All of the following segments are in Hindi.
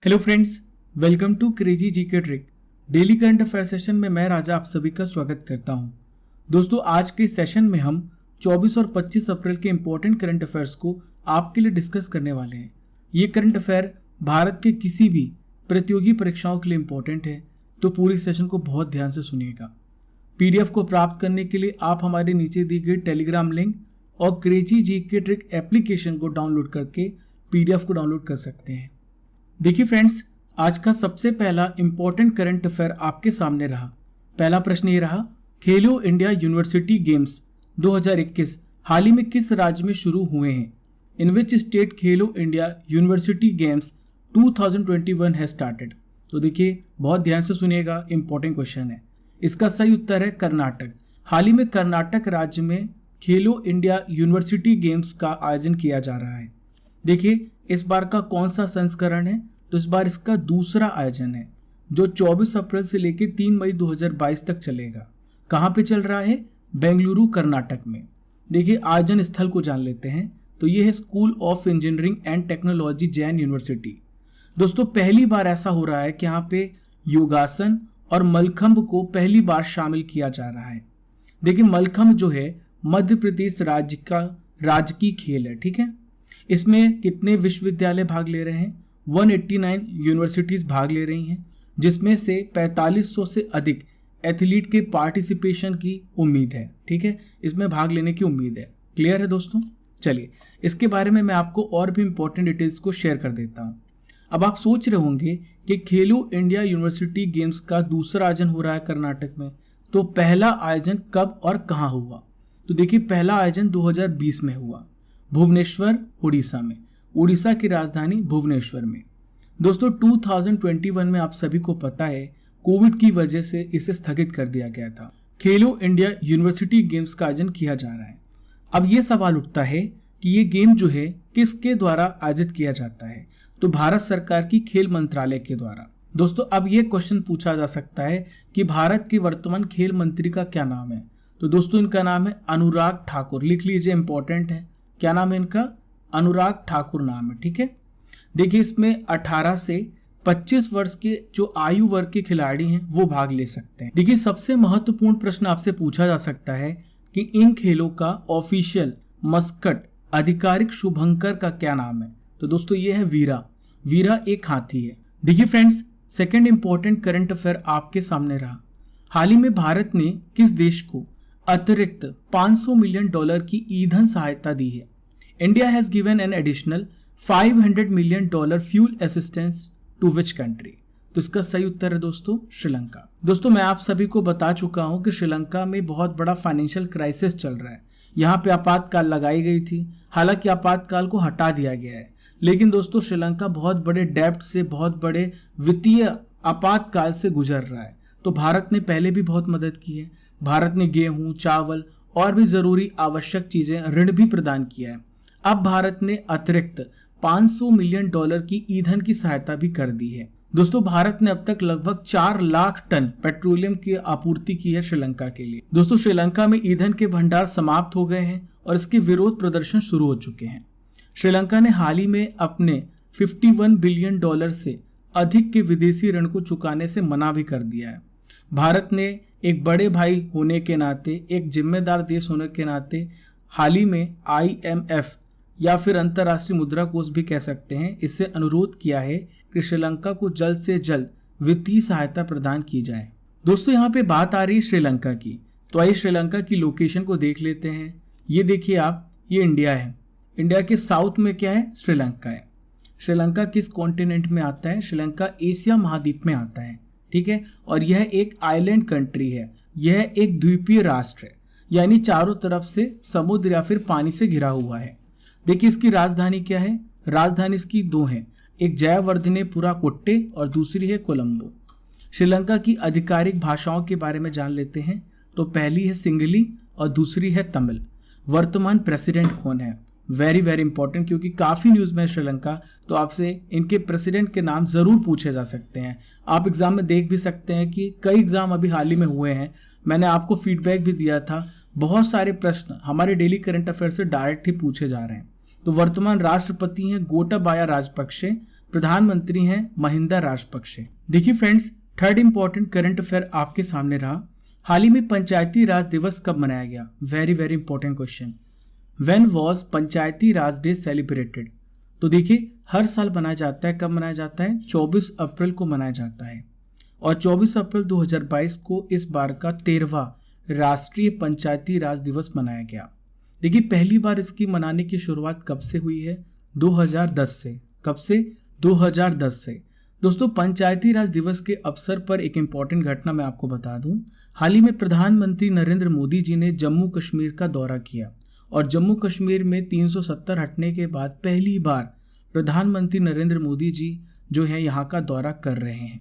Hello friends, welcome to crazy GK trick. Daily current affair session में मैं राजा आप सभी का स्वागत करता हूं। दोस्तों, आज के सेशन में हम 24 और 25 अप्रैल के इंपॉर्टेंट करंट अफेयर्स को आपके लिए डिस्कस करने वाले हैं। ये करंट अफेयर भारत के किसी भी प्रतियोगी परीक्षाओं के लिए इंपॉर्टेंट है, तो पूरी सेशन को बहुत ध्यान से सुनिएगा। पीडीएफ को प्राप्त करने के लिए आप हमारे नीचे दी गई टेलीग्राम लिंक और क्रेजी जीके ट्रिक एप्लीकेशन को डाउनलोड करके पीडीएफ को डाउनलोड कर सकते हैं। देखिए फ्रेंड्स, आज का सबसे पहला इंपॉर्टेंट करंट अफेयर आपके सामने रहा। पहला प्रश्न ये रहा, खेलो इंडिया यूनिवर्सिटी गेम्स 2021 हाल ही में किस राज्य में शुरू हुए हैं? इन which state Khelo India university games 2021 है स्टार्टेड। तो देखिए, बहुत ध्यान से सुनिएगा, इंपॉर्टेंट क्वेश्चन है। इसका सही उत्तर है कर्नाटक। हाल ही में कर्नाटक राज्य में खेलो इंडिया यूनिवर्सिटी गेम्स का आयोजन किया जा रहा है। देखिए, इस बार का कौन सा संस्करण है? तो इस बार इसका दूसरा आयोजन है, जो 24 अप्रैल से लेकर 3 मई 2022 तक चलेगा। कहाँ पे चल रहा है? बेंगलुरु, कर्नाटक में। देखिए, आयोजन स्थल को जान लेते हैं। तो ये है school of engineering and technology, Jain university. दोस्तों, पहली बार ऐसा हो रहा है कि यहाँ पे योगासन और मलखंभ को पहली बार शामिल किया जा रहा है। देखिए, मलखंभ जो है मध्य प्रदेश राज्य का राजकीय खेल है, ठीक है। इसमें कितने विश्वविद्यालय भाग ले रहे हैं? 189 यूनिवर्सिटीज भाग ले रही हैं, जिसमें से 4500 से अधिक एथलीट के पार्टिसिपेशन की उम्मीद है, ठीक है। इसमें भाग लेने की उम्मीद है। क्लियर है दोस्तों? चलिए, इसके बारे में मैं आपको और भी इंपॉर्टेंट डिटेल्स को शेयर कर देता हूं। अब आप सोच रहे होंगे कि खेलो इंडिया यूनिवर्सिटी गेम्स का दूसरा आयोजन हो रहा है कर्नाटक में, तो पहला आयोजन कब और कहाँ हुआ? तो देखिए, पहला आयोजन 2020 में हुआ, भुवनेश्वर, उड़ीसा में। उड़ीसा की राजधानी भुवनेश्वर में। दोस्तों, 2021 में आप सभी को पता है कोविड की वजह से इसे स्थगित कर दिया गया था। खेलो इंडिया यूनिवर्सिटी गेम्स का आयोजन किया जा रहा है। अब ये सवाल उठता है कि ये गेम जो है किसके द्वारा आयोजित किया जाता है? तो भारत सरकार की खेल मंत्रालय के द्वारा। दोस्तों, अब ये क्वेश्चन पूछा जा सकता है कि भारत के वर्तमान खेल मंत्री का क्या नाम है? तो दोस्तों, इनका नाम है अनुराग ठाकुर। लिख लीजिए, इंपॉर्टेंट है। क्या नाम है इनका? अनुराग ठाकुर नाम है, ठीक है। देखिए, इसमें 18 से 25 वर्ष के जो आयु वर्ग के खिलाड़ी हैं वो भाग ले सकते हैं। देखिए, सबसे महत्वपूर्ण प्रश्न आपसे पूछा जा सकता है कि इन खेलों का ऑफिशियल मस्कट, आधिकारिक शुभंकर का क्या नाम है? तो दोस्तों, ये है वीरा। वीरा एक हाथी है। देखिए friends, second important current affair आपके सामने रहा। हाल ही में भारत ने किस देश को अतिरिक्त $500 मिलियन की ईंधन सहायता दी है? India has given an additional $500 million fuel assistance to which country? तो इसका सही उत्तर है दोस्तों, श्रीलंका। दोस्तों, मैं आप सभी को बता चुका हूं कि श्रीलंका में बहुत बड़ा फाइनेंशियल क्राइसिस चल रहा है। यहाँ पे आपातकाल लगाई गई थी, हालांकि आपातकाल को हटा दिया गया है। लेकिन दोस्तों, श्रीलंका बहुत बड़े डेब्ट से, बहुत बड़े वित्तीय आपातकाल से गुजर रहा है। तो भारत ने पहले भी बहुत मदद की है। भारत ने गेहूं, चावल और भी जरूरी आवश्यक चीजें, ऋण भी प्रदान किया है। अब भारत ने अतिरिक्त $500 मिलियन की ईंधन की सहायता भी कर दी है। दोस्तों, भारत ने अब तक लगभग 4 लाख टन पेट्रोलियम की आपूर्ति की है श्रीलंका के लिए। दोस्तों, श्रीलंका में ईंधन के भंडार समाप्त हो गए हैं और इसके विरोध प्रदर्शन शुरू हो चुके हैं। श्रीलंका ने हाल ही में अपने $51 बिलियन से अधिक के विदेशी ऋण को चुकाने से मना भी कर दिया है। भारत ने एक बड़े भाई होने के नाते, एक जिम्मेदार देश होने के नाते हाल ही में IMF या फिर अंतर्राष्ट्रीय मुद्रा कोष भी कह सकते हैं, इससे अनुरोध किया है कि श्रीलंका को जल्द से जल्द वित्तीय सहायता प्रदान की जाए। दोस्तों, यहाँ पे बात आ रही है श्रीलंका की, तो आइए श्रीलंका की लोकेशन को देख लेते हैं। ये देखिए आप, ये इंडिया है। इंडिया के साउथ में क्या है? श्रीलंका है। श्रीलंका किस कॉन्टिनेंट में आता है? श्रीलंका एशिया महाद्वीप में आता है, ठीक है। और यह एक आइलैंड कंट्री है, यह एक द्वीपीय राष्ट्र है, यानी चारों तरफ से समुद्र या फिर पानी से घिरा हुआ है। देखिए, इसकी राजधानी क्या है? राजधानी इसकी 2 है, एक जयवर्धनेपुरा कुट्टे और दूसरी है कोलंबो। श्रीलंका की आधिकारिक भाषाओं के बारे में जान लेते हैं। तो पहली है सिंगली और दूसरी है तमिल। वर्तमान प्रेसिडेंट कौन है? वेरी वेरी इंपॉर्टेंट, क्योंकि काफ़ी न्यूज़ में है श्रीलंका, तो आपसे इनके प्रेसिडेंट के नाम ज़रूर पूछे जा सकते हैं। आप एग्जाम में देख भी सकते हैं कि कई एग्जाम अभी हाल ही में हुए हैं। मैंने आपको फीडबैक भी दिया था, बहुत सारे प्रश्न हमारे डेली करंट अफेयर से डायरेक्ट ही पूछे जा रहे हैं। तो वर्तमान राष्ट्रपति हैं गोटाबाया राजपक्षे, प्रधानमंत्री हैं महिंदा राजपक्षे। देखिए friends, third important current affair आपके सामने रहा। हाल ही में पंचायती राज दिवस कब मनाया गया? Very very important question. When was Panchayati Raj day celebrated? तो देखिए, हर साल मनाया जाता है। कब मनाया जाता है? 24 अप्रैल को मनाया जाता है। और 24 अप्रैल 2022 को इस बार का 13वां राष्ट्रीय पंचायती राज दिवस मनाया गया। देखिए, पहली बार इसकी मनाने की शुरुआत कब से हुई है? 2010 से। कब से? 2010 से। दोस्तों, पंचायती राज दिवस के अवसर पर एक इंपॉर्टेंट घटना मैं आपको बता दूं। हाल ही में प्रधानमंत्री नरेंद्र मोदी जी ने जम्मू कश्मीर का दौरा किया और जम्मू कश्मीर में 370 हटने के बाद पहली बार प्रधानमंत्री नरेंद्र मोदी जी जो है यहाँ का दौरा कर रहे हैं।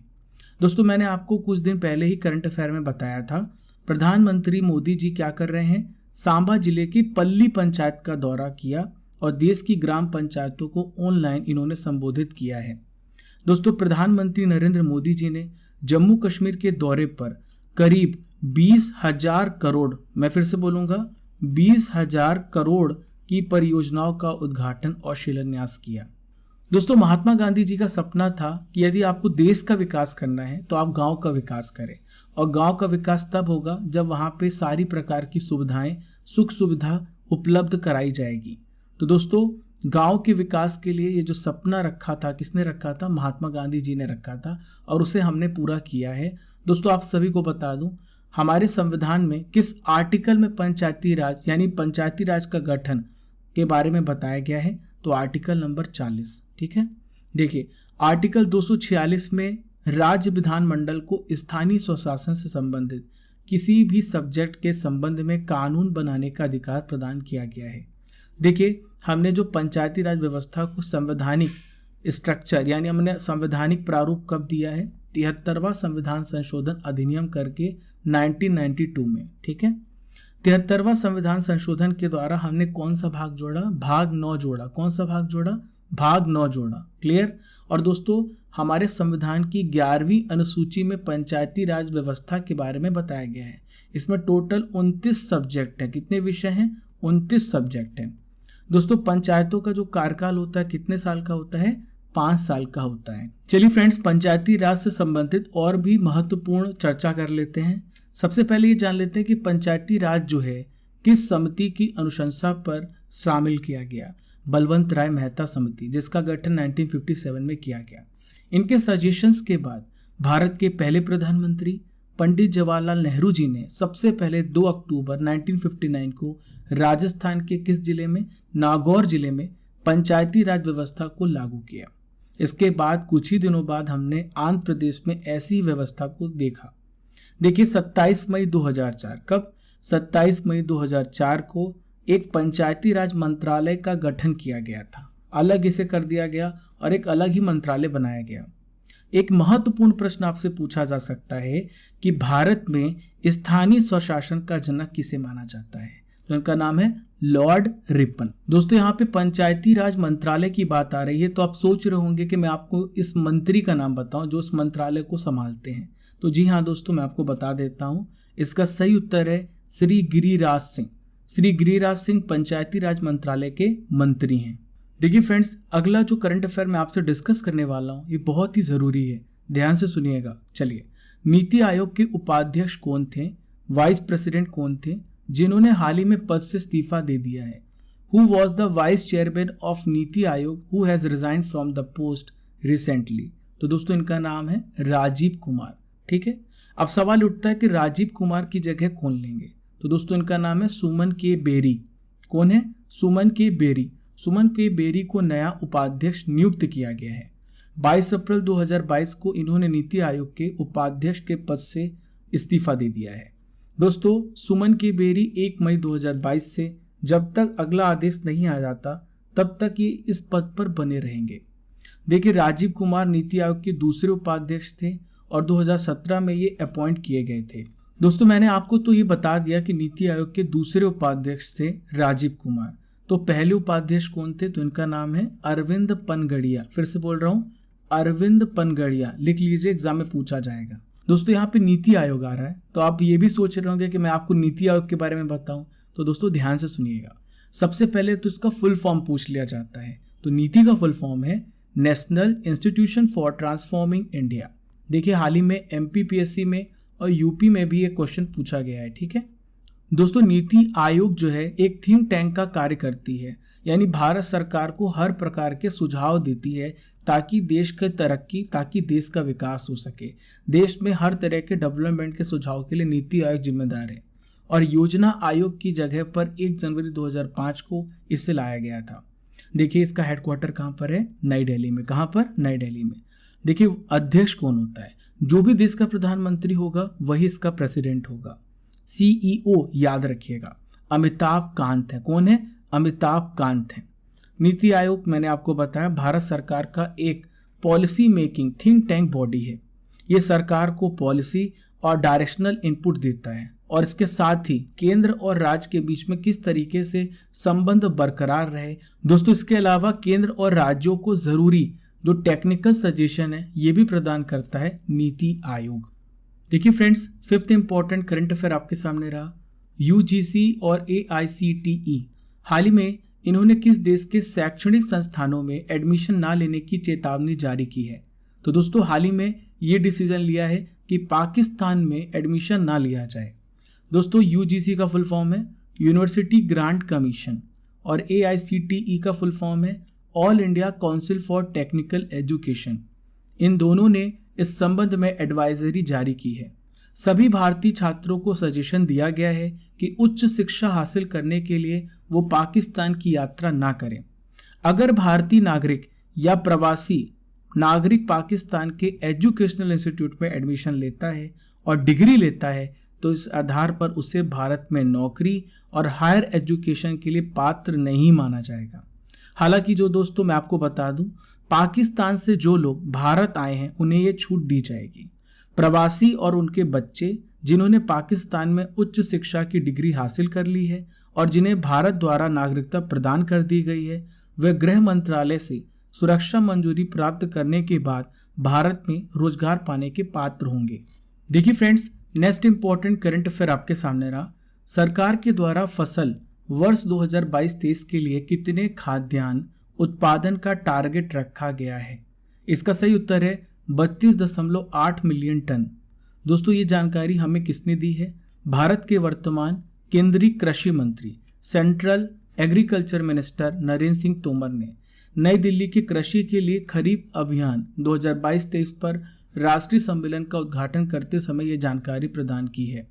दोस्तों, मैंने आपको कुछ दिन पहले ही करंट अफेयर में बताया था, प्रधानमंत्री मोदी जी क्या कर रहे हैं? सांबा जिले की पल्ली पंचायत का दौरा किया और देश की ग्राम पंचायतों को ऑनलाइन इन्होंने संबोधित किया है। दोस्तों, प्रधानमंत्री नरेंद्र मोदी जी ने जम्मू कश्मीर के दौरे पर करीब 20,000 करोड़, मैं फिर से बोलूंगा, 20,000 करोड़ की परियोजनाओं का उद्घाटन और शिलान्यास किया। दोस्तों, महात्मा गांधी जी का सपना था कि यदि आपको देश का विकास करना है तो आप गांव का विकास करें, और गांव का विकास तब होगा जब वहां पे सारी प्रकार की सुविधाएं, सुख सुविधा उपलब्ध कराई जाएगी। तो दोस्तों, गांव के विकास के लिए ये जो सपना रखा था, किसने रखा था? महात्मा गांधी जी ने रखा था, और उसे हमने पूरा किया है। दोस्तों, आप सभी को बता दूं, हमारे संविधान में किस आर्टिकल में पंचायती राज यानी पंचायती राज का गठन के बारे में बताया गया है? तो आर्टिकल नंबर 40। ठीक है, देखिए, आर्टिकल 246 में राज्य विधानमंडल को स्थानीय स्वशासन से संबंधित किसी भी सब्जेक्ट के संबंध में कानून बनाने का अधिकार प्रदान किया गया है। देखिए, हमने जो पंचायती राज व्यवस्था को संवैधानिक स्ट्रक्चर यानी हमने संवैधानिक प्रारूप कब दिया है? 73वां संविधान संशोधन अधिनियम करके 1992 में। ठीक है, 73वां संविधान संशोधन के द्वारा हमने कौन सा भाग जोड़ा? भाग 9 जोड़ा। कौन सा भाग जोड़ा? भाग 9 जोड़ा। क्लियर? और दोस्तों, हमारे संविधान की 11वीं अनुसूची में पंचायती राज व्यवस्था के बारे में बताया गया है। इसमें टोटल 29 सब्जेक्ट है। कितने विषय हैं? 29 सब्जेक्ट हैं। दोस्तों, पंचायतों का जो कार्यकाल होता है कितने साल का होता है? 5 साल का होता है। चलिए फ्रेंड्स, पंचायती राज से संबंधित और भी महत्वपूर्ण चर्चा कर लेते हैं। सबसे पहले ये जान लेते हैं कि पंचायती राज जो है किस समिति की अनुशंसा पर शामिल किया गया? बलवंत राय मेहता समिति, जिसका गठन 1957 में किया गया। इनके सजेशंस के बाद भारत के पहले प्रधानमंत्री पंडित जवाहरलाल नेहरू जी ने सबसे पहले 2 अक्टूबर 1959 को राजस्थान के किस जिले में? नागौर जिले में पंचायती राज व्यवस्था को लागू किया। इसके बाद कुछ ही दिनों बाद हमने आंध्र प्रदेश में ऐसी व्यवस्था को देखा। देखिए, 27 मई 2004, कब? 27 मई 2004 को एक पंचायती राज मंत्रालय का गठन किया गया था। अलग इसे कर दिया गया और एक अलग ही मंत्रालय बनाया गया। एक महत्वपूर्ण प्रश्न आपसे पूछा जा सकता है कि भारत में स्थानीय स्वशासन का जनक किसे माना जाता है? तो इनका नाम है लॉर्ड रिपन। दोस्तों, यहाँ पे पंचायती राज मंत्रालय की बात आ रही है तो आप सोच रहे होंगे कि मैं आपको इस मंत्री का नाम बताऊं जो इस मंत्रालय को संभालते हैं। तो जी हाँ दोस्तों, मैं आपको बता देता हूं, इसका सही उत्तर है श्री गिरिराज सिंह। श्री गिरिराज सिंह पंचायती राज मंत्रालय के मंत्री हैं। देखिए फ्रेंड्स, अगला जो करंट अफेयर मैं आपसे डिस्कस करने वाला हूं ये बहुत ही जरूरी है, ध्यान से सुनिएगा। चलिए, नीति आयोग के उपाध्यक्ष कौन थे? वाइस प्रेसिडेंट कौन थे जिन्होंने हाल ही में पद से इस्तीफा दे दिया है? Who was the vice chairman of NITI Aayog who has resign from the post recently? तो दोस्तों, इनका नाम है राजीव कुमार। ठीक है, अब सवाल उठता है कि राजीव कुमार की जगह कौन लेंगे? तो दोस्तों, इनका नाम है सुमन के बेरी। कौन है? सुमन के बेरी। सुमन के बेरी को नया उपाध्यक्ष नियुक्त किया गया है। 22 अप्रैल 2022 को इन्होंने नीति आयोग के उपाध्यक्ष के पद से इस्तीफा दे दिया है। दोस्तों, सुमन के बेरी 1 मई 2022 से जब तक अगला आदेश नहीं आ जाता तब तक ये इस पद पर बने रहेंगे। देखिए, राजीव कुमार नीति आयोग के दूसरे उपाध्यक्ष थे और 2017 में ये अपॉइंट किए गए थे। दोस्तों, मैंने आपको तो ये बता दिया कि नीति आयोग के दूसरे उपाध्यक्ष थे राजीव कुमार। तो पहले उपाध्यक्ष कौन थे? तो इनका नाम है अरविंद पनगड़िया। फिर से बोल रहा हूँ, अरविंद पनगड़िया। लिख लीजिए, एग्जाम में पूछा जाएगा। दोस्तों, यहाँ पे नीति आयोग आ रहा है तो आप ये भी सोच रहे होंगे कि मैं आपको नीति आयोग के बारे में बताऊं। तो दोस्तों, ध्यान से सुनिएगा। सबसे पहले तो इसका फुल फॉर्म पूछ लिया जाता है। तो नीति का फुल फॉर्म है national institution for transforming India. देखिए हाल ही में MPPSC में और UP में भी एक क्वेश्चन पूछा गया है। ठीक है दोस्तों, नीति आयोग जो है एक थिंक टैंक का कार्य करती है, यानी भारत सरकार को हर प्रकार के सुझाव देती है ताकि देश की तरक्की, ताकि देश का विकास हो सके। देश में हर तरह के डेवलपमेंट के सुझाव के लिए नीति आयोग जिम्मेदार है और योजना आयोग की जगह पर 1 जनवरी 2005 को इसे लाया गया था। देखिए इसका हेडक्वार्टर कहाँ पर है? नई दिल्ली में। कहाँ पर? नई दिल्ली में। देखिए अध्यक्ष कौन होता है? जो भी देश का प्रधानमंत्री होगा वही इसका प्रेसिडेंट होगा। CEO याद रखिएगा अमिताभ कांत है। कौन है? अमिताभ कांत है। नीति आयोग मैंने आपको बताया भारत सरकार का एक policy making think tank body है। ये सरकार को पॉलिसी और डायरेक्शनल इनपुट देता है और इसके साथ ही केंद्र और राज्य के बीच में किस तरीके से संबंध बरकरार रहे। दोस्तों इसके अलावा केंद्र और राज्यों को जरूरी जो टेक्निकल सजेशन है ये भी प्रदान करता है नीति आयोग। देखिए friends, 5th important current affair आपके सामने रहा। UGC और AICTE हाल ही में इन्होंने किस देश के शैक्षणिक संस्थानों में एडमिशन ना लेने की चेतावनी जारी की है? तो दोस्तों हाल ही में ये डिसीजन लिया है कि पाकिस्तान में एडमिशन ना लिया जाए। दोस्तों UGC का फुल फॉर्म है यूनिवर्सिटी ग्रांट कमीशन और AICTE का फुल फॉर्म है all India council for technical education. इन दोनों ने इस संबंध में एडवाइजरी जारी की है। सभी भारतीय छात्रों को सजेशन दिया गया है कि उच्च शिक्षा हासिल करने के लिए वो पाकिस्तान की यात्रा ना करें। अगर भारतीय नागरिक या प्रवासी नागरिक पाकिस्तान के एजुकेशनल इंस्टीट्यूट में एडमिशन लेता है और डिग्री लेता है तो इस आधार पर उसे भारत में नौकरी और हायर एजुकेशन के लिए पात्र नहीं माना जाएगा। हालांकि जो दोस्तों मैं आपको बता दूं, पाकिस्तान से जो लोग भारत आए हैं उन्हें ये छूट दी जाएगी। प्रवासी और उनके बच्चे जिन्होंने पाकिस्तान में उच्च शिक्षा की डिग्री हासिल कर ली है और जिन्हें भारत द्वारा नागरिकता प्रदान कर दी गई है, वे गृह मंत्रालय से सुरक्षा मंजूरी प्राप्त करने के बाद भारत में रोजगार पाने के पात्र होंगे। देखिए friends, next important current affair आपके सामने रहा। सरकार के द्वारा फसल वर्ष 2022-23 के लिए कितने खाद्यान्न उत्पादन का टारगेट रखा गया है? इसका सही उत्तर है 32.8 मिलियन टन। दोस्तों ये जानकारी हमें किसने दी है? भारत के वर्तमान केंद्रीय कृषि मंत्री central agriculture minister Narendra Singh Tomar ने नई दिल्ली के कृषि के लिए खरीफ अभियान 2022-23 पर राष्ट्रीय सम्मेलन का उद्घाटन करते समय ये जानकारी प्रदान की है।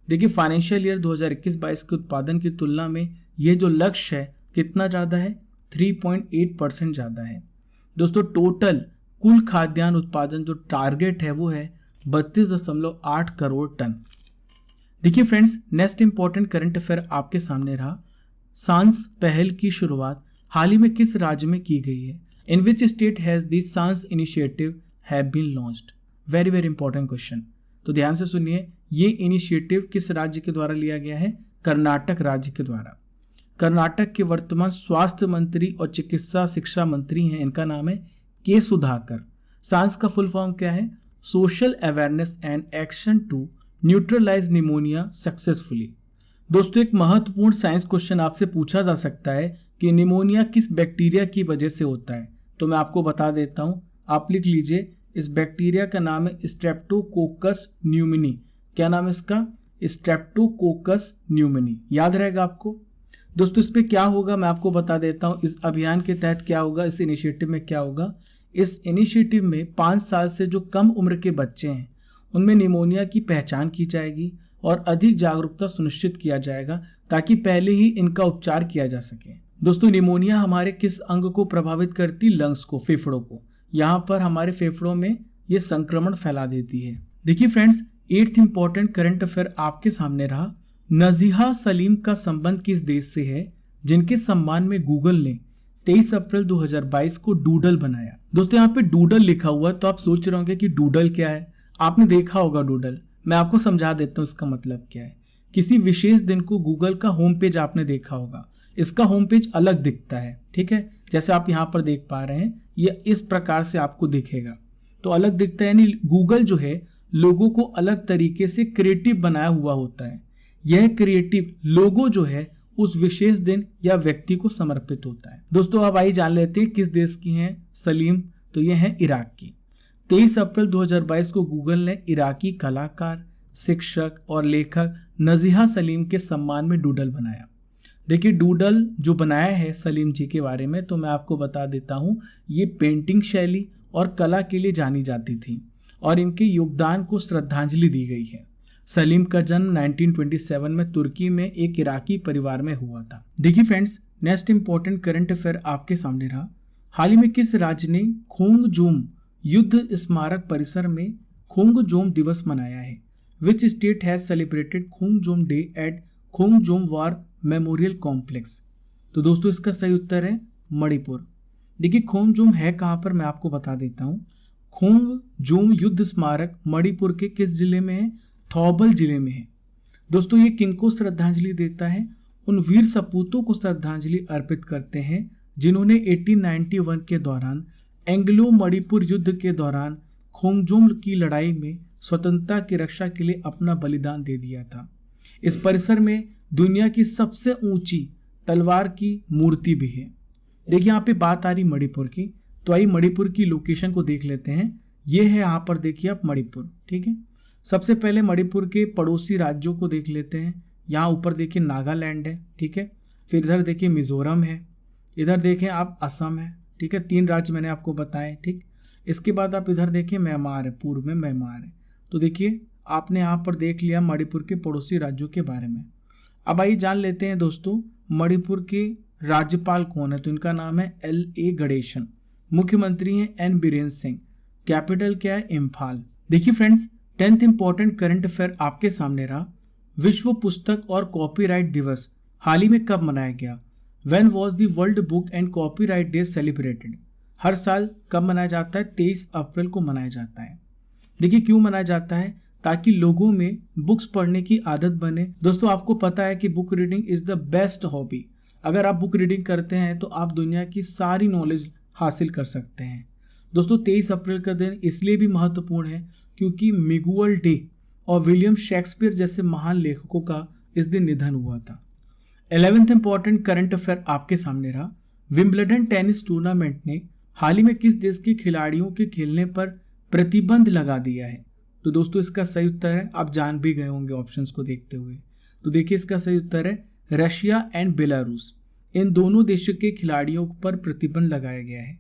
देखिए फाइनेंशियल ईयर 2021-22 के उत्पादन की तुलना में ये जो लक्ष्य है कितना ज़्यादा है? 3.8% ज़्यादा है। दोस्तों टोटल कुल खाद्यान्न उत्पादन जो टारगेट है वो है 32.8 करोड़ टन। देखिए friends, next important current affair आपके सामने रहा। सांस पहल की शुरुआत हाल ही में किस राज्य में की गई है? In which state has this SAANS initiative have been launched? Very very important question, तो ध्यान से सुनिए। ये इनिशिएटिव किस राज्य के द्वारा लिया गया है? कर्नाटक राज्य के द्वारा। कर्नाटक के वर्तमान स्वास्थ्य मंत्री और चिकित्सा शिक्षा मंत्री हैं, इनका नाम है के सुधाकर। सांस का फुल फॉर्म क्या है? Social awareness and action to neutralise pneumonia successfully. दोस्तों एक महत्वपूर्ण साइंस क्वेश्चन आपसे पूछा जा सकता है कि निमोनिया किस बैक्टीरिया की वजह से होता है, तो मैं आपको बता देता हूं, आप लिख लीजिए। इस बैक्टीरिया का नाम है स्ट्रेप्टोकोकस न्यूमोनी। क्या नाम है इसका? Streptococcus pneumoniae. याद रहेगा आपको। दोस्तों इस पे क्या होगा मैं आपको बता देता हूं। इस अभियान के तहत क्या होगा, इस इनिशिएटिव में क्या होगा? इस इनिशिएटिव में 5 साल से जो कम उम्र के बच्चे हैं उनमें निमोनिया की पहचान की जाएगी और अधिक जागरूकता सुनिश्चित किया जाएगा ताकि पहले ही इनका उपचार किया जा सके। दोस्तों निमोनिया हमारे किस अंग को प्रभावित करती? लंग्स को, फेफड़ों को। यहाँ पर हमारे फेफड़ों में ये संक्रमण फैला देती है। देखिए friends, 8th important current affair आपके सामने रहा। नजीहा सलीम का संबंध किस देश से है जिनके सम्मान में गूगल ने 23 अप्रैल 2022 को डूडल बनाया? दोस्तों यहाँ पे डूडल लिखा हुआ है तो आप सोच रहे होंगे कि डूडल क्या है। आपने देखा होगा डूडल, मैं आपको समझा देता हूँ इसका मतलब क्या है। किसी विशेष दिन को गूगल का होम पेज आपने देखा होगा, इसका होम पेज अलग दिखता है, ठीक है। जैसे आप यहाँ पर देख पा रहे हैं ये इस प्रकार से आपको दिखेगा, तो अलग दिखता है, यानी गूगल जो है लोगों को अलग तरीके से क्रिएटिव बनाया हुआ होता है। यह क्रिएटिव लोगो जो है उस विशेष दिन या व्यक्ति को समर्पित होता है। दोस्तों अब आइए जान लेते हैं किस देश की हैं सलीम। तो ये है इराक की। 23 अप्रैल 2022 को गूगल ने इराकी कलाकार, शिक्षक और लेखक नजीहा सलीम के सम्मान में डूडल बनाया। देखिए डूडल जो बनाया है सलीम जी के बारे में, तो मैं आपको बता देता हूँ, ये पेंटिंग शैली और कला के लिए जानी जाती थी और इनके योगदान को श्रद्धांजलि दी गई है। सलीम का जन्म 1927 में तुर्की में एक इराकी परिवार में हुआ था। देखिए friends, next important current affair आपके सामने रहा। हाल ही में किस राज्य ने खोंगजोम युद्ध स्मारक परिसर में खोंगजोम दिवस मनाया है? विच state has celebrated Khongjom day at Khongjom war memorial complex? तो दोस्तों इसका सही उत्तर है मणिपुर। देखिए खोंगजोम है कहाँ पर, मैं आपको बता देता हूँ। खोंगजोम युद्ध स्मारक मणिपुर के किस जिले में है? थौबल जिले में है। दोस्तों ये किनको श्रद्धांजलि देता है? उन वीर सपूतों को श्रद्धांजलि अर्पित करते हैं जिन्होंने 1891 के दौरान एंग्लो मणिपुर युद्ध के दौरान खोंगजोम की लड़ाई में स्वतंत्रता की रक्षा के लिए अपना बलिदान दे दिया था। इस परिसर में दुनिया की सबसे ऊंची तलवार की मूर्ति भी है। देखिए यहाँ पे बात आ रही मणिपुर की, तो आइए मणिपुर की लोकेशन को देख लेते हैं। ये है यहाँ पर देखिए आप मणिपुर, ठीक है। सबसे पहले मणिपुर के पड़ोसी राज्यों को देख लेते हैं। यहाँ ऊपर देखिए नागालैंड है, ठीक है। फिर इधर देखिए मिजोरम है, इधर देखें आप असम है, ठीक है। 3 राज्य मैंने आपको बताए, ठीक। इसके बाद आप इधर देखिए म्यांमार है, पूर्व में म्यांमार है। तो देखिए आपने यहाँ पर देख लिया मणिपुर के पड़ोसी राज्यों के बारे में। अब आइए जान लेते हैं दोस्तों मणिपुर के राज्यपाल कौन है। तो इनका नाम है LA गणेशन, मुख्यमंत्री हैं N बीरेन सिंह, कैपिटल क्या है? इम्फाल। देखिए friends 10th important current affair आपके सामने रहा। विश्व पुस्तक और कॉपीराइट दिवस हाल ही में कब मनाया गया? When was the World Book and Copyright Day celebrated? हर साल कब मनाया जाता है? 23 अप्रैल को मनाया जाता है। देखिए क्यों मनाया जाता है? ताकि लोगों में बुक्स पढ़ने की आदत बने। दोस्तों आपको पता है कि book reading is the best hobby. अगर आप बुक रीडिंग करते हैं तो आप दुनिया की सारी नॉलेज हासिल कर सकते हैं। दोस्तों 23 अप्रैल का दिन इसलिए भी महत्वपूर्ण है क्योंकि मिगुअल डे और विलियम शेक्सपियर जैसे महान लेखकों का इस दिन निधन हुआ था। 11th इंपॉर्टेंट करंट अफेयर आपके सामने रहा। विंबलडन टेनिस टूर्नामेंट ने हाल ही में किस देश के खिलाड़ियों के खेलने पर प्रतिबंध लगा दिया है? तो दोस्तों इसका सही उत्तर है, आप जान भी गए होंगे ऑप्शंस को देखते हुए। तो देखिए इसका सही उत्तर है रशिया एंड बेलारूस। इन दोनों देशों के खिलाड़ियों पर प्रतिबंध लगाया गया है।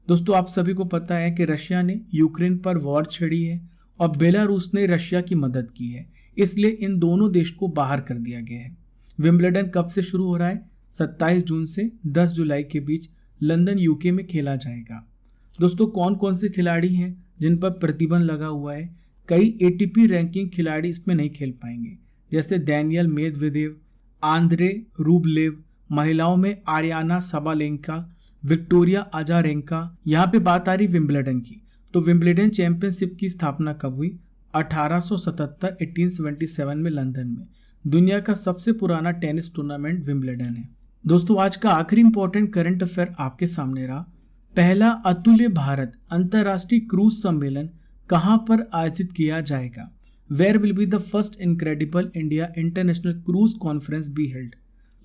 दोस्तों आप सभी को पता है कि रशिया ने यूक्रेन पर वॉर छेड़ी है और बेलारूस ने रशिया की मदद की है, इसलिए इन दोनों देश को बाहर कर दिया गया है। विंबलडन कब से शुरू हो रहा है? 27 जून से 10 जुलाई के बीच लंदन UK में खेला जाएगा। दोस्तों कौन कौन से खिलाड़ी हैं जिन पर प्रतिबंध लगा हुआ है? कई ATP रैंकिंग खिलाड़ी इसमें नहीं खेल पाएंगे, जैसे डैनियल मेदवेदेव, आंद्रे रूबलेव, महिलाओं में आर्याना साबालेंका, विक्टोरिया अजारेंका। यहाँ पे बात आ रही विंबलडन की। तो विंबलडन चैंपियनशिप की स्थापना कब हुई? 1877 में लंदन में। दुनिया का सबसे पुराना टेनिस टूर्नामेंट विंबलडन है। दोस्तों आज का आखिरी इंपॉर्टेंट करंट अफेयर आपके सामने रहा। पहला अतुल्य भारत अंतर्राष्ट्रीय क्रूज सम्मेलन कहां पर आयोजित किया जाएगा? Where will be the first incredible India international cruise conference be held?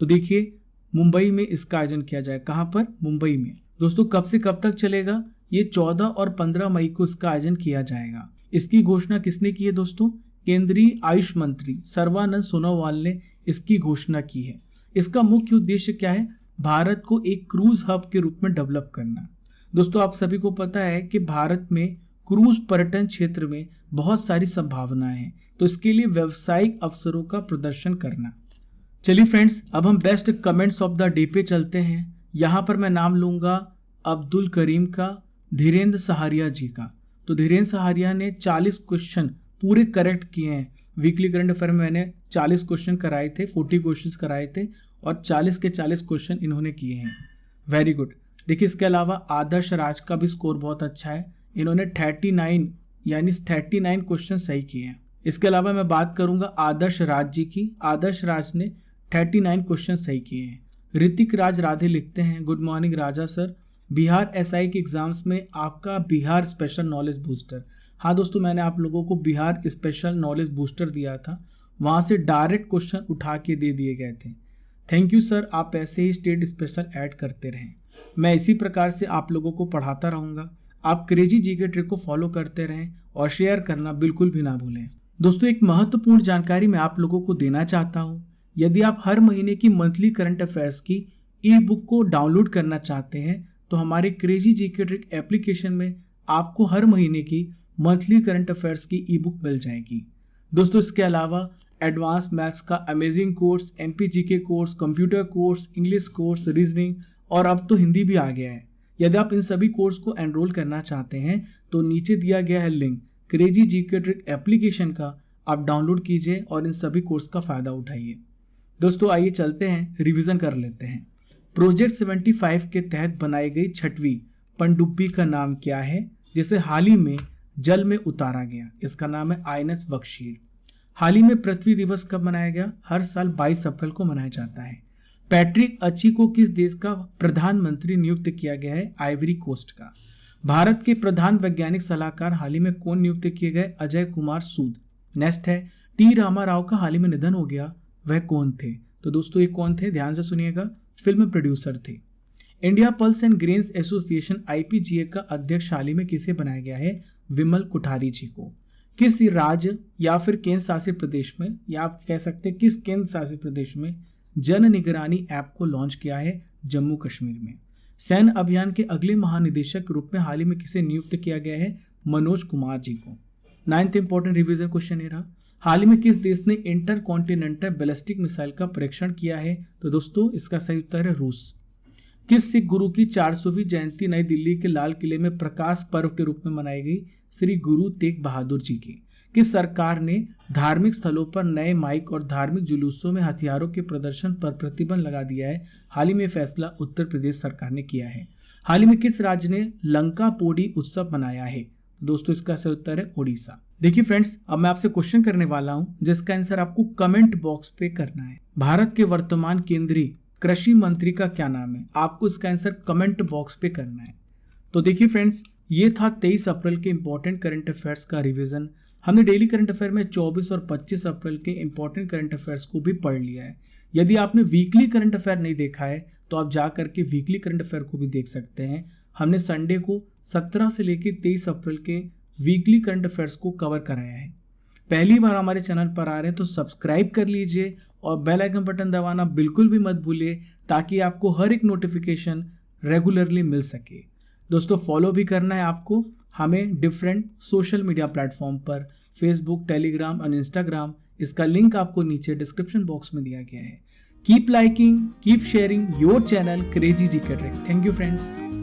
तो देखिए मुंबई में इसका आयोजन किया जाएगा। कहां पर? मुंबई में। दोस्तों कब से कब तक चलेगा? ये 14 और 15 मई को इसका आयोजन किया जाएगा। इसकी घोषणा किसने की है दोस्तों? केंद्रीय आयुष मंत्री सर्बानंद सोनोवाल ने इसकी घोषणा की है। इसका मुख्य उद्देश्य क्या है? भारत को एक क्रूज हब के रूप में डेवलप करना। दोस्तों आप सभी को पता है कि भारत में क्रूज पर्यटन क्षेत्र में बहुत सारी संभावनाएं हैं, तो इसके लिए व्यावसायिक अवसरों का प्रदर्शन करना। चलिए फ्रेंड्स अब हम best comments of the day पे चलते हैं। यहाँ पर मैं नाम लूंगा अब्दुल करीम का, धीरेन्द्र सहारिया जी का। तो धीरेन्द्र सहारिया ने 40 क्वेश्चन पूरे करेक्ट किए हैं। वीकली करंट अफेयर में मैंने 40 क्वेश्चन कराए थे, 40 क्वेश्चन कराए थे और 40 के 40 क्वेश्चन इन्होंने किए हैं। Very good. देखिए इसके अलावा आदर्श राज का भी स्कोर बहुत अच्छा है, इन्होंने 39 क्वेश्चन सही किए हैं। इसके अलावा मैं बात करूंगा आदर्श राज जी की। आदर्श राज ने 39 क्वेश्चन सही किए हैं। ऋतिक राज राधे लिखते हैं, गुड मॉर्निंग राजा सर, बिहार SI के एग्जाम्स में आपका बिहार स्पेशल नॉलेज बूस्टर। हाँ दोस्तों मैंने आप लोगों को बिहार स्पेशल नॉलेज बूस्टर दिया था, वहाँ से डायरेक्ट क्वेश्चन उठा के दे दिए गए थे। थैंक यू सर, आप ऐसे ही स्टेट स्पेशल ऐड करते रहें। मैं इसी प्रकार से आप लोगों को पढ़ाता रहूँगा। आप क्रेजी जीके ट्रिक को फॉलो करते रहें और शेयर करना बिल्कुल भी ना भूलें। दोस्तों, एक महत्वपूर्ण जानकारी मैं आप लोगों को देना चाहता हूँ। यदि आप हर महीने की मंथली करंट अफेयर्स की ई बुक को डाउनलोड करना चाहते हैं तो हमारे क्रेजी जीके ट्रिक एप्लीकेशन में आपको हर महीने की मंथली करंट अफेयर्स की ई बुक मिल जाएगी। दोस्तों, इसके अलावा एडवांस मैथ्स का amazing course, MP GK course, computer course, English course, reasoning और अब तो हिंदी भी आ गया है। यदि आप इन सभी कोर्स को एनरोल करना चाहते हैं तो नीचे दिया गया है link crazy GK trick application का, आप डाउनलोड कीजिए और इन सभी कोर्स का फायदा उठाइए। दोस्तों, आइए चलते हैं, रिवीजन कर लेते हैं। प्रोजेक्ट 75 के तहत बनाई गई 6वीं पनडुब्बी का नाम क्या है, जिसे हाल ही में जल में उतारा गया? इसका नाम है आईएनएस बख्शीर। हाल ही में पृथ्वी दिवस कब मनाया गया? हर साल 22 अप्रैल को मनाया जाता है। पैट्रिक अच्छी को किस देश का प्रधानमंत्री नियुक्त किया गया है? आइवरी कोस्ट का। भारत के प्रधान वैज्ञानिक सलाहकार हाल ही में कौन नियुक्त किए गए? अजय कुमार सूद। नेक्स्ट है, टी रामाराव का हाल ही में निधन हो गया, वह कौन थे? तो दोस्तों, ये कौन थे? ध्यान से सुनिएगा, फिल्म प्रोड्यूसर थे। India pulse and grains association IPGA का अध्यक्ष हाल ही में किसे बनाया गया है? विमल कोठारी जी को। किस राज्य या फिर केंद्र शासित प्रदेश में, या आप कह सकते हैं किस केंद्र शासित प्रदेश में जन निगरानी ऐप को लॉन्च किया है? जम्मू कश्मीर में। सैन्य अभियान के अगले महानिदेशक के रूप में हाल ही में किसे नियुक्त किया गया है? मनोज कुमार जी को। 9th इंपॉर्टेंट रिवीजन क्वेश्चन ये रहा, हाल ही में किस देश ने इंटर कॉन्टिनेंटल बैलिस्टिक मिसाइल का परीक्षण किया है? तो दोस्तों, इसका सही उत्तर है रूस। किस सिख गुरु की 400वीं जयंती नई दिल्ली के लाल किले में प्रकाश पर्व के रूप में मनाई गई? श्री गुरु तेग बहादुर जी की। किस सरकार ने धार्मिक स्थलों पर नए माइक और धार्मिक जुलूसों में हथियारों के प्रदर्शन पर प्रतिबंध लगा दिया है? हाल ही में फैसला उत्तर प्रदेश सरकार ने किया है। हाल ही में किस राज्य ने लंका पोड़ी उत्सव मनाया है? दोस्तों, इसका सही उत्तर है उड़ीसा। देखिए फ्रेंड्स, अब मैं आपसे क्वेश्चन करने वाला हूं जिसका आंसर आपको कमेंट बॉक्स पे करना है। भारत के वर्तमान केंद्रीय कृषि मंत्री का क्या नाम है? आपको इसका आंसर कमेंट बॉक्स पे करना है। तो देखिए फ्रेंड्स, ये था 23 अप्रैल के इंपॉर्टेंट करंट अफेयर्स का रिवीजन। हमने डेली करंट अफेयर में 24 और 25 अप्रैल के इंपॉर्टेंट करंट अफेयर्स को भी पढ़ लिया है। यदि आपने वीकली करंट अफेयर नहीं देखा है तो आप जा करके वीकली करंट अफेयर को भी देख सकते हैं। हमने संडे को 17 से लेकर 23 अप्रैल के वीकली करंट अफेयर्स को कवर कराया है। पहली बार हमारे चैनल पर आ रहे हैं तो सब्सक्राइब कर लीजिए और बेल आइकन बटन दबाना बिल्कुल भी मत भूलिए, ताकि आपको हर एक नोटिफिकेशन रेगुलरली मिल सके। दोस्तों, फॉलो भी करना है आपको हमें डिफरेंट सोशल मीडिया प्लेटफॉर्म पर, फेसबुक, टेलीग्राम और इंस्टाग्राम। इसका लिंक आपको नीचे डिस्क्रिप्शन बॉक्स में दिया गया है। Keep liking, keep sharing your channel crazy GK trick. Thank you friends.